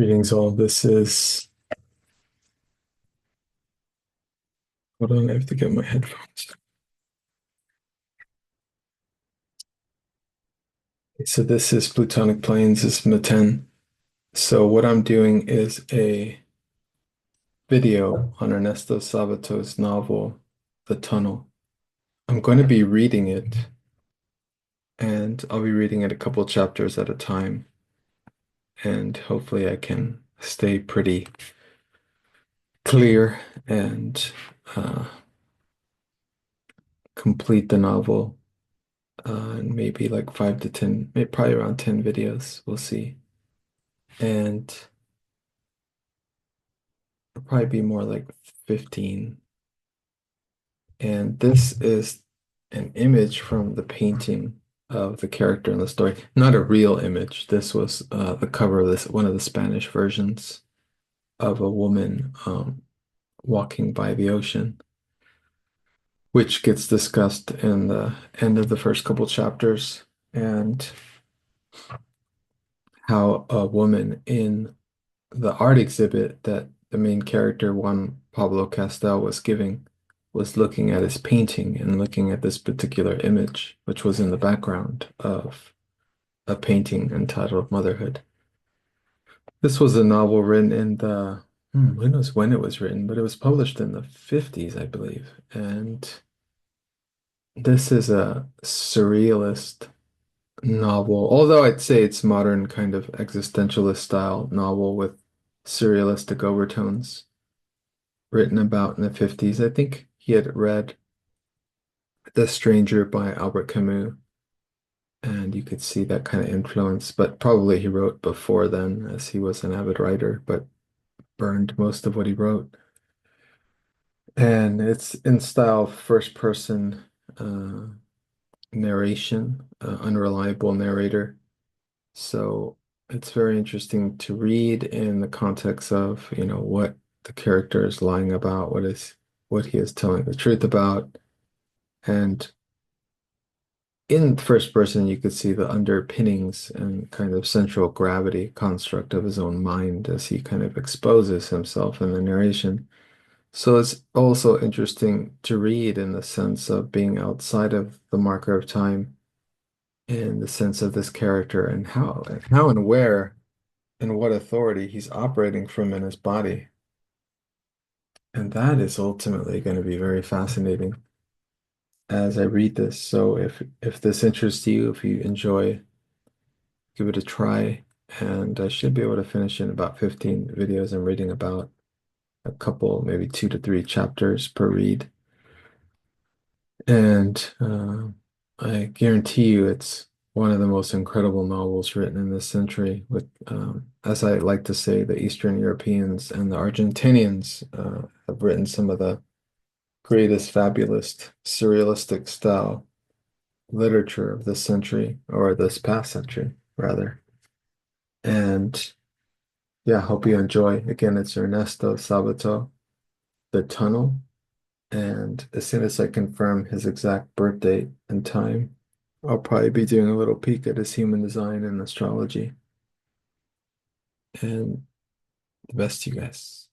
Greetings all. This is, hold on, I have to get my headphones. So this is Plutonic Planes, this is Maten. So what I'm doing is a video on Ernesto Sabato's novel, The Tunnel. I'm going to be reading it, and I'll be reading it a couple chapters at a time, and hopefully I can stay pretty clear and uh, complete the novel in maybe like 5 to 10, maybe probably around 10 videos. We'll see. And it'll probably be more like 15. And this is an image from the painting of the character in the story. Not a real image. This was the cover of this one of the Spanish versions of a woman walking by the ocean, which gets discussed in the end of the first couple chapters, and how a woman in the art exhibit that the main character, Juan Pablo Castel, was giving, was looking at his painting and looking at this particular image, which was in the background of a painting entitled Motherhood. This was a novel written in the, who knows when it was written, but it was published in the 50s, I believe. And this is a surrealist novel, although I'd say it's modern kind of existentialist style novel with surrealistic overtones, written about in the 50s. I think he had read The Stranger by Albert Camus, and you could see that kind of influence, but probably he wrote before then, as he was an avid writer, but burned most of what he wrote. And it's in style first person uh, narration, unreliable narrator. So it's very interesting to read in the context of, what the character is lying about, what he is telling the truth about. And in first person, you could see the underpinnings and kind of central gravity construct of his own mind as he kind of exposes himself in the narration. So it's also interesting to read in the sense of being outside of the marker of time, in the sense of this character and how and where and what authority he's operating from in his body. And that is ultimately going to be very fascinating as I read this. So if this interests you, if you enjoy, give it a try. And I should be able to finish in about 15 videos. I'm reading about a couple, maybe 2 to 3 chapters per read. And I guarantee you it's one of the most incredible novels written in this century, with, as I like to say, the Eastern Europeans and the Argentinians have written some of the greatest, fabulous, surrealistic style literature of this century, or this past century, rather. And yeah, hope you enjoy. Again, it's Ernesto Sabato, The Tunnel. And as soon as I confirm his exact birth date and time, I'll probably be doing a little peek at his human design and astrology. And the best to you guys.